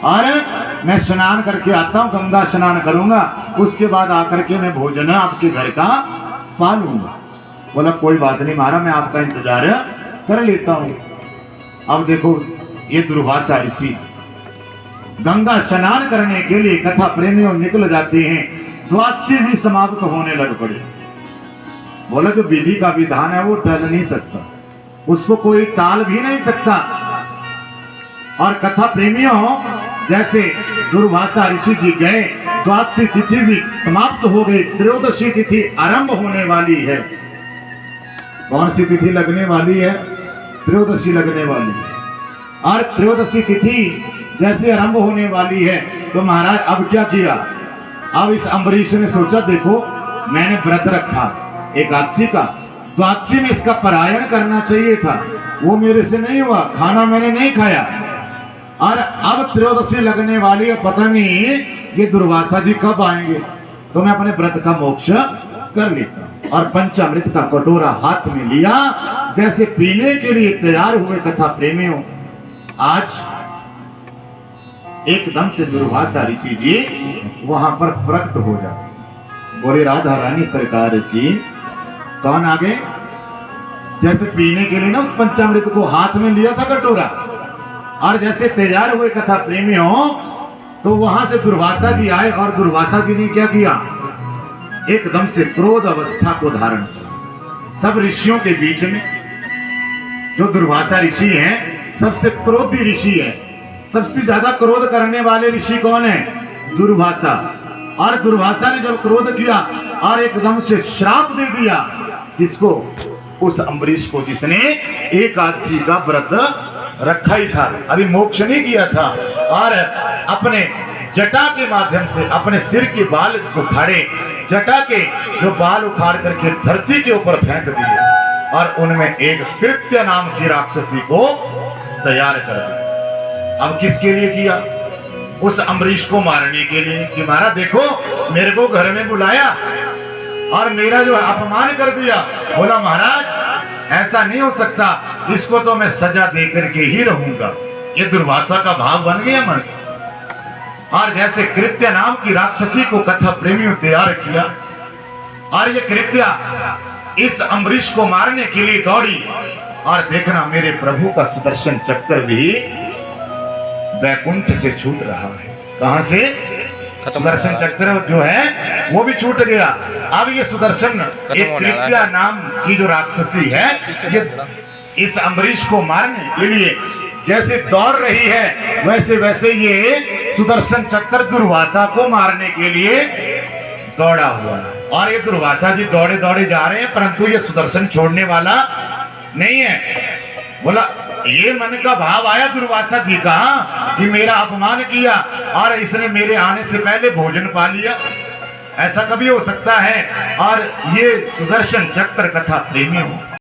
और मैं स्नान करके आता हूँ, गंगा स्नान करूंगा, उसके बाद आकर के मैं भोजन आपके घर का पालूंगा। बोला कोई बात नहीं महाराज, मैं आपका इंतजार कर लेता हूँ। अब देखो ये दुर्वासा ऋषि गंगा स्नान करने के लिए कथा प्रेमियों निकल जाते हैं, द्वादशी भी समाप्त होने लग पड़े। बोला जो विधि का विधान है वो टल नहीं सकता, उसको कोई टाल भी नहीं सकता। और कथा प्रेमियों जैसे दुर्वासा ऋषि जी गए, द्वादशी तिथि भी समाप्त हो गई, त्रयोदशी तिथि आरंभ होने वाली है। कौन सी तिथि लगने वाली है? त्रयोदशी लगने वाली है। और त्रयोदशी तिथि जैसे आरंभ होने वाली है तो महाराज अब क्या किया? अब इस अम्बरीश ने सोचा देखो मैंने व्रत रखा एकादशी का, द्वादशी में इसका परायण करना चाहिए था, वो मेरे से नहीं हुआ, खाना मैंने नहीं खाया। और अब त्रयोदशी लगने वाली है, पता नहीं ये दुर्वासा जी कब आएंगे, तो मैं अपने व्रत का मोक्ष कर लेता हूं। और पंचामृत का कटोरा हाथ में लिया, जैसे पीने के लिए तैयार हुए कथा प्रेमियों, आज एकदम से दुर्वासा ऋषि जी वहां पर प्रकट हो जाते। बोले राधा रानी सरकार की। कौन आगे? जैसे पीने के लिए ना उस पंचामृत को हाथ में लिया था कटोरा, और जैसे तैयार हुए कथा प्रेमियों तो वहां से दुर्वासा जी आए। और दुर्वासा जी ने क्या किया? एकदम से क्रोध अवस्था को धारण किया। सब ऋषियों के बीच में जो दुर्वासा ऋषि हैं सबसे क्रोधी ऋषि है, सबसे ज्यादा क्रोध करने वाले ऋषि कौन है? दुर्वासा। और दुर्वासा ने जब क्रोध किया और एकदम से श्राप दे दिया, किसको? उस अम्बरीश को जिसने एकादशी का व्रत रखा ही था, अभी मोक्ष नहीं किया था। और अपने जटा के माध्यम से अपने सिर के बाल उखाड़े, जटा के जो बाल उखाड़ करके धरती के ऊपर फेंक दिए, और उनमें एक कृत्य नाम की राक्षसी को तैयार कर दिया। अब किसके लिए किया? उस अम्बरीश को मारने के लिए कि महाराज देखो मेरे को घर में बुलाया और मेरा जो अपमान कर दिया। बोला महाराज ऐसा नहीं हो सकता, इसको तो मैं सजा दे करके ही रहूंगा। ये दुर्वासा का भाव बन गया मन। और जैसे कृत्य नाम की राक्षसी को कथा प्रेमियों तैयार किया, और ये कृत्या इस अम्बरीश को मारने के लिए दौड़ी। और देखना मेरे प्रभु का सुदर्शन चक्र भी वैकुंठ से छूट रहा है। कहां से? सुदर्शन चक्र जो है वो भी छूट गया। अब ये सुदर्शन एक कृत्या नाम की जो राक्षसी है, ये इस अम्बरीश को मारने के लिए जैसे दौड़ रही है, वैसे वैसे ये सुदर्शन चक्र दुर्वासा को मारने के लिए दौड़ा हुआ है। और ये दुर्वासा जी दौड़े दौड़े जा रहे हैं, परंतु ये सुदर्शन छोड़ने वाला नहीं है। बोला ये मन का भाव आया दुर्वासा जी का कि मेरा अपमान किया और इसने मेरे आने से पहले भोजन पा लिया, ऐसा कभी हो सकता है? और ये सुदर्शन चक्र कथा प्रेमी हो